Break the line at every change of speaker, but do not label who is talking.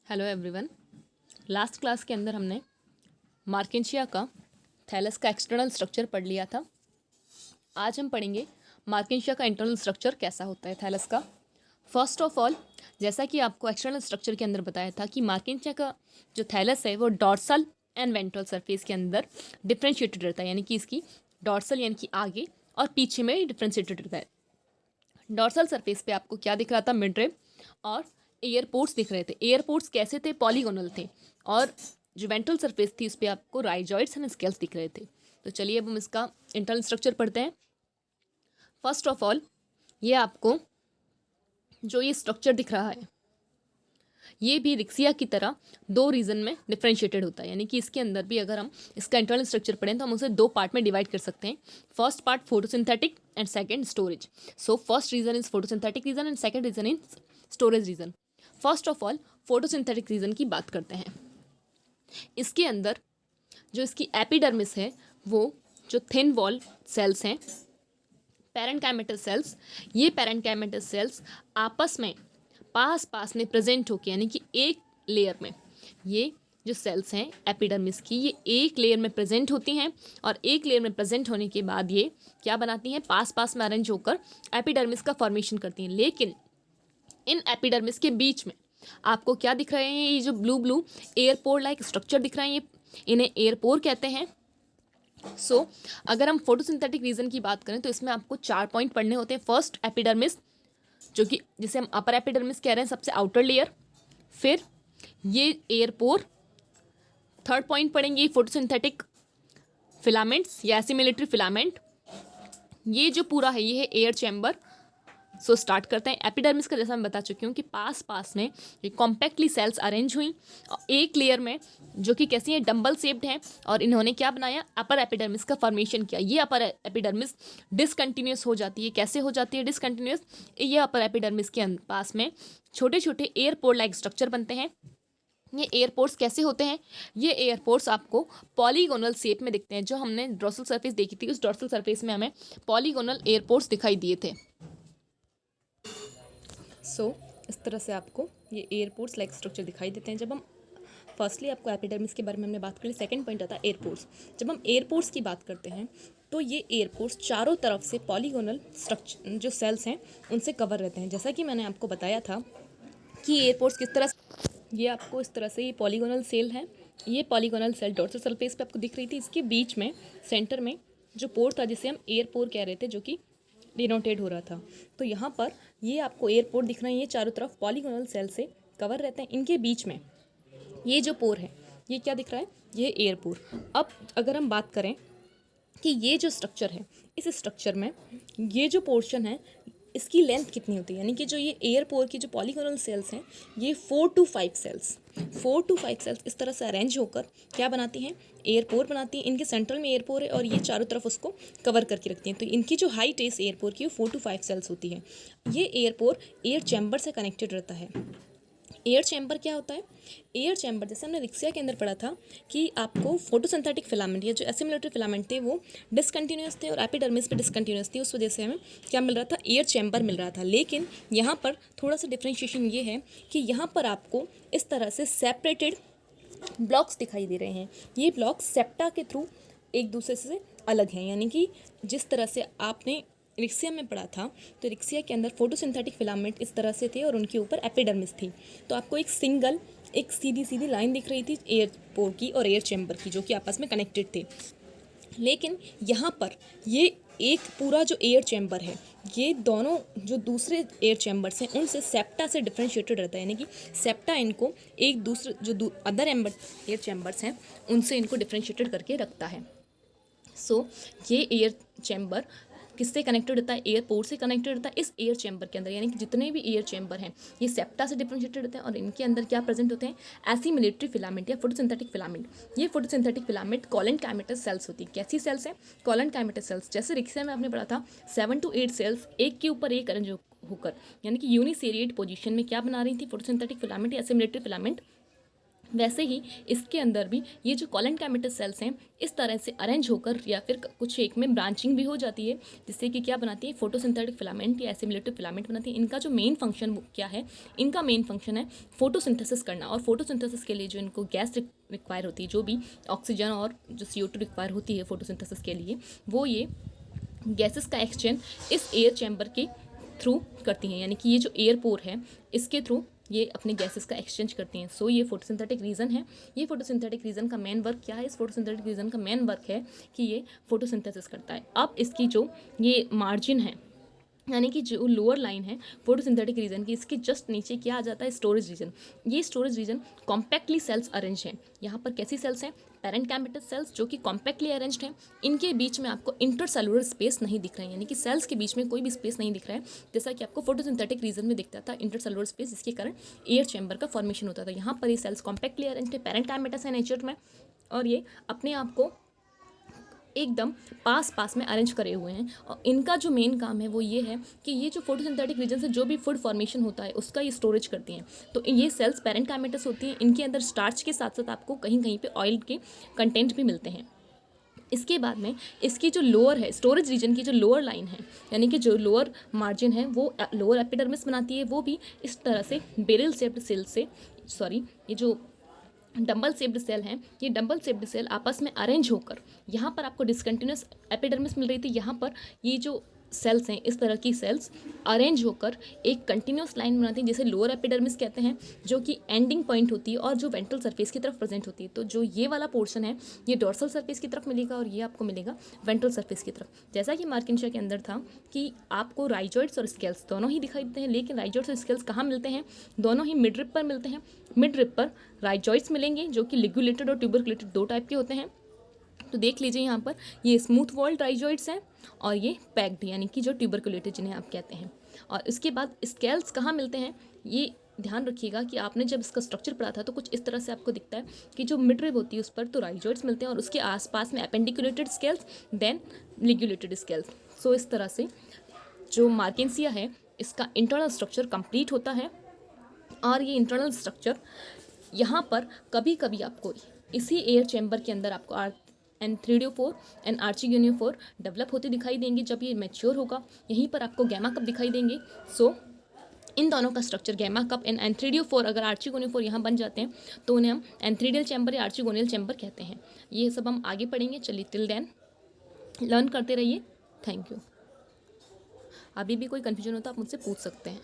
Hello everyone. Last class के अंदर हमने मार्केंशिया का थैलस का एक्सटर्नल स्ट्रक्चर पढ़ लिया था। आज हम पढ़ेंगे मार्केंशिया का इंटरनल स्ट्रक्चर कैसा होता है थैलस का। फर्स्ट ऑफ ऑल, जैसा कि आपको एक्सटर्नल स्ट्रक्चर के अंदर बताया था कि मार्केंशिया का जो थैलस है वो डॉर्सल एंड वेंट्रल सरफेस के अंदर डिफ्रेंशिएटेड रहता है, यानी कि इसकी डॉर्सल यानी कि आगे और पीछे में डिफ्रेंशिएटेड रहता है। डॉर्सल सरफेस पे आपको क्या दिख रहा था? मिड रिब और एयरपोर्ट्स दिख रहे थे। एयरपोर्ट्स कैसे थे? पॉलीगोनल थे। और जो वेंट्रल सरफेस थी उस पर आपको राइजॉइड्स एंड स्केल्स दिख रहे थे। तो चलिए अब हम इसका इंटरनल स्ट्रक्चर पढ़ते हैं। फर्स्ट ऑफ ऑल, ये आपको जो ये स्ट्रक्चर दिख रहा है ये भी रिक्सिया की तरह दो रीजन में डिफ्रेंशिएटेड होता है, यानी कि इसके अंदर भी अगर हम इसका इंटरनल स्ट्रक्चर पढ़ें तो हम उसे दो पार्ट में डिवाइड कर सकते हैं। First part photosynthetic and second storage. So first region is photosynthetic region and second region is storage region. First of all photosynthetic region की बात करते हैं। इसके अंदर जो इसकी एपिडर्मिस है वो जो थिन वॉल सेल्स हैं पैरेन्काइमेटस सेल्स, ये पैरेन्काइमेटस सेल्स आपस में पास में प्रेजेंट होके, यानी कि एक लेयर में ये जो सेल्स हैं एपिडर्मिस की ये एक लेयर में प्रेजेंट होती हैं और एक लेयर में प्रेजेंट होने के बाद ये क्या बनाती हैं? पास में अरेंज होकर एपिडर्मिस का फॉर्मेशन करती हैं। लेकिन इन एपिडर्मिस के बीच में आपको क्या दिख रहे हैं? ये जो ब्लू एयरपोर लाइक स्ट्रक्चर दिख रहे हैं, ये इन्हें एयरपोर कहते हैं। सो अगर हम फोटोसिंथेटिक रीजन की बात करें तो इसमें आपको 4 पॉइंट पढ़ने होते हैं। फर्स्ट एपिडर्मिस, जो कि जिसे हम अपर एपिडर्मिस कह रहे हैं, सबसे आउटर लेयर। फिर ये एयरपोर। थर्ड पॉइंट पढ़ेंगे फोटोसिंथेटिक फिलामेंट्स या एसिमिलेटरी फिलामेंट। ये जो पूरा है ये है एयर चैम्बर। सो स्टार्ट करते हैं। एपिडर्मिस का जैसा मैं बता चुकी हूँ कि पास में ये कॉम्पैक्टली सेल्स अरेंज हुई और एक लेयर में जो कि कैसी है? डंबल शेप्ड है। और इन्होंने क्या बनाया? अपर एपिडर्मिस का फॉर्मेशन किया। ये अपर एपिडर्मिस डिसकंटिन्यूस हो जाती है। कैसे हो जाती है डिसकंटिन्यूस? ये अपर एपिडर्मिस के पास में छोटे छोटे एयरपोर्ट लाइक स्ट्रक्चर बनते हैं। ये एयरपोर्ट्स कैसे होते हैं? ये एयरपोर्ट्स आपको पॉलीगोनल शेप में दिखते हैं। जो हमने डॉर्सल सरफेस देखी थी उस डॉर्सल सरफेस में हमें पॉलीगोनल एयरपोर्ट्स दिखाई दिए थे। इस तरह से आपको ये एयरपोर्ट्स लाइक स्ट्रक्चर दिखाई देते हैं। जब हम फर्स्टली आपको एपिडर्मिस के बारे में हमने बात करी, सेकंड पॉइंट आता है एयरपोर्ट्स। जब हम एयरपोर्ट्स की बात करते हैं तो ये एयरपोर्ट्स चारों तरफ से पॉलीगोनल स्ट्रक्चर जो सेल्स हैं उनसे कवर रहते हैं। जैसा कि मैंने आपको बताया था कि एयरपोर्ट्स किस तरह ये आपको इस तरह से ये पॉलीगोनल सेल है। ये पॉलीगोनल सेल डॉर्सल सरफेस पे आपको दिख रही थी। इसके बीच में सेंटर में जो पोर था जिसे हम एयरपोर कह रहे थे, जो कि डिनोटेड हो रहा था। तो यहाँ पर ये आपको एयरपोर्ट दिख रहे हैं। ये चारों तरफ पॉलीगोनल सेल से कवर रहते हैं। इनके बीच में ये जो पोर है ये क्या दिख रहा है? ये एयरपोर। अब अगर हम बात करें कि ये जो स्ट्रक्चर है इस स्ट्रक्चर में ये जो पोर्शन है इसकी लेंथ कितनी होती है, यानी कि जो ये एयरपोर की जो पॉलीगोनल सेल्स हैं ये 4 to 5 सेल्स इस तरह से अरेंज होकर क्या बनाती हैं? एयरपोर बनाती हैं। इनके सेंट्रल में एयरपोर है और ये चारों तरफ उसको कवर करके रखती हैं। तो इनकी जो हाइट है इस एयरपोर की वो 4 to 5 सेल्स होती है। ये एयरपोर एयर चैम्बर से कनेक्टेड रहता है। एयर चैम्बर क्या होता है? एयर चैम्बर जैसे हमने रिक्सिया के अंदर पढ़ा था कि आपको फोटोसिंथेटिक फिलामेंट या जो एसिमिलेटरी फिलामेंट थे वो डिसकंटिन्यूस थे और एपिडर्मिस पे डिसकंटिन्यूस थी। उस वजह से हमें क्या मिल रहा था? एयर चैम्बर मिल रहा था। लेकिन यहाँ पर थोड़ा सा डिफ्रेंशिएशन ये है कि यहाँ पर आपको इस तरह से सेपरेटेड ब्लॉक्स दिखाई दे रहे हैं। ये ब्लॉक्स सेप्टा के थ्रू एक दूसरे से अलग हैं, यानी कि जिस तरह से आपने रिक्सिया में पढ़ा था तो रिक्सिया के अंदर फोटोसिंथेटिक फिलामेंट इस तरह से थे और उनके ऊपर एपिडर्मिस थी। तो आपको एक सीधी लाइन दिख रही थी एयरपोर की और एयर चैम्बर की, जो कि आपस में कनेक्टेड थे। लेकिन यहाँ पर ये एक पूरा जो एयर चैम्बर है ये दोनों जो दूसरे एयर चैम्बर्स हैं उनसे सेप्टा से डिफ्रेंशिएटेड रहता है, यानी कि सेप्टा इनको एक दूसरे जो अदर एयर चैम्बर्स हैं उनसे इनको डिफ्रेंशिएटेड करके रखता है। ये एयर चैम्बर किससे कनेक्टेड होता है? एयरपोर्ट से कनेक्टेड होता है। इस एयर चैम्बर के अंदर यानी कि जितने भी एयर चैम्बर हैं ये सेप्टा से डिफ्रेंशिएटेड होते हैं और इनके अंदर क्या प्रेजेंट होते हैं? एसिमिलेटरी फिलामेंट या फोटोसिंथेटिक फिलामेंट। ये फोटोसिंथेटिक फिलामेंट कॉलनकाइमेटस सेल्स होती है। कैसी सेल्स हैं? कॉलनकाइमेटस सेल्स। जैसे रिक्सिया में आपने पढ़ा था 7 to 8 सेल्स एक के ऊपर एक अरेंज होकर, यानी कि यूनिसेरिएट पोजीशन में क्या बना रही थी? फोटोसिंथेटिक फिलामेंट या एसिमिलेटरी फिलामेंट वैसे ही इसके अंदर भी ये जो कॉलेंटैमेटस सेल्स हैं इस तरह से अरेंज होकर या फिर कुछ एक में ब्रांचिंग भी हो जाती है, जिससे कि क्या बनाती है, फोटोसिंथेटिक फिलामेंट या एसिमिलेटिव फिलामेंट बनाती है। इनका जो मेन फंक्शन क्या है, इनका मेन फंक्शन है फोटोसिंथेसिस करना, और फोटोसिंथेसिस के लिए जो इनको गैस रिक्वायर होती है, जो भी ऑक्सीजन और जो CO2 रिक्वायर होती है फोटोसिंथेसिस के लिए, वो ये गैसेस का एक्सचेंज इस एयर चैम्बर के थ्रू करती हैं। यानी कि ये जो एयर पोर है इसके थ्रू ये अपने गैसेस का एक्सचेंज करती हैं। सो ये फोटोसिंथेटिक रीजन है। ये फोटोसिंथेटिक रीजन का मेन वर्क क्या है, इस फोटोसिंथेटिक रीजन का मेन वर्क है कि ये फोटोसिंथेसिस करता है। अब इसकी जो ये मार्जिन है, यानी कि जो लोअर लाइन है फोटोसिंथेटिक रीजन की, इसके जस्ट नीचे क्या आ जाता है, स्टोरेज रीजन। ये storage region compactly cells arrange हैं। यहाँ पर कैसी सेल्स हैं, पैरेंकाइमेटस सेल्स जो कि कॉम्पैक्टली अरेंज्ड हैं। इनके बीच में आपको इंटरसेलुलर स्पेस नहीं दिख रहा है, यानी कि सेल्स के बीच में कोई भी स्पेस नहीं दिख रहा है, जैसा कि आपको फोटोसिंथेटिक रीजन में दिखता था इंटरसेलुलर स्पेस, जिसके कारण एयर चैम्बर का फॉर्मेशन होता था। यहाँ पर ये सेल्स कॉम्पैक्टली अरेंज्ड है, पैरेंकाइमेटस है नेचर में, और ये अपने आप को एकदम पास में अरेंज करे हुए हैं। और इनका जो मेन काम है वो ये है कि ये जो फोटोसिंथेटिक रीजन से जो भी फूड फॉर्मेशन होता है उसका ये स्टोरेज करती हैं। तो ये सेल्स पैरेंकाइमेटस होती हैं। इनके अंदर स्टार्च के साथ साथ आपको कहीं कहीं पे ऑयल के कंटेंट भी मिलते हैं। इसके बाद में इसकी जो लोअर है, स्टोरेज रीजन की जो लोअर लाइन है, यानी कि जो लोअर मार्जिन है, वो लोअर एपिडर्मिस बनाती है। वो भी इस तरह से बेरल शेप्ड सेल से, ये जो डंबल शेप्ड सेल हैं, ये डंबल शेप्ड सेल आपस में अरेंज होकर, यहाँ पर आपको डिसकंटिन्यूस एपिडर्मिस मिल रही थी, यहाँ पर ये जो सेल्स हैं, इस तरह की सेल्स अरेंज होकर एक कंटिन्यूस लाइन बनाती हैं, जिसे लोअर एपिडर्मिस कहते हैं, जो कि एंडिंग पॉइंट होती है और जो वेंट्रल सरफेस की तरफ प्रेजेंट होती है। तो जो ये वाला पोर्शन है ये डोर्सल सरफेस की तरफ मिलेगा और ये आपको मिलेगा वेंट्रल सरफेस की तरफ। जैसा कि मार्किंशिया के अंदर था कि आपको राइजॉइड्स और स्केल्स दोनों ही दिखाई देते हैं, लेकिन राइजॉइड्स और स्केल्स कहाँ मिलते हैं, दोनों ही मिड रिब पर मिलते हैं। मिड रिब पर राइजॉइड्स मिलेंगे जो कि लिग्यूलेटेड और ट्यूबरकुलेटेड दो टाइप के होते हैं। तो देख लीजिए यहाँ पर ये स्मूथ वॉल्ड राइजॉइड्स हैं और ये पैक्ड, यानी कि जो ट्यूबरकुलेटेड जिन्हें आप कहते हैं। और इसके बाद स्केल्स कहाँ मिलते हैं, ये ध्यान रखिएगा कि आपने जब इसका स्ट्रक्चर पढ़ा था तो कुछ इस तरह से आपको दिखता है कि जो मिड रिब होती है उस पर तो राइजॉइड्स मिलते हैं और उसके आसपास में एपेंडिकुलेटेड स्केल्स, देन लिग्यूलेटेड स्केल्स। सो इस तरह से जो मार्केंसिया है इसका इंटरनल स्ट्रक्चर कंप्लीट होता है। और ये इंटरनल स्ट्रक्चर यहाँ पर कभी कभी आपको इसी एयर चैम्बर के अंदर आपको N3DO4 एंड आर्चिगोनियोफोर डेवलप होते दिखाई देंगे जब ये मैच्योर होगा। यहीं पर आपको गैमा कप दिखाई देंगे। सो इन दोनों का structure gamma cup and N3DO4, अगर आर्चिगोनियोफोर यहाँ बन जाते हैं तो उन्हें हम एंथ्रीडियल चैम्बर या आर्चिगोनियल चैम्बर कहते हैं। ये सब हम आगे पढ़ेंगे। चलिए टिल देन लर्न करते रहिए। Thank you. अभी भी कोई कन्फ्यूजन हो तो आप मुझसे पूछ सकते हैं।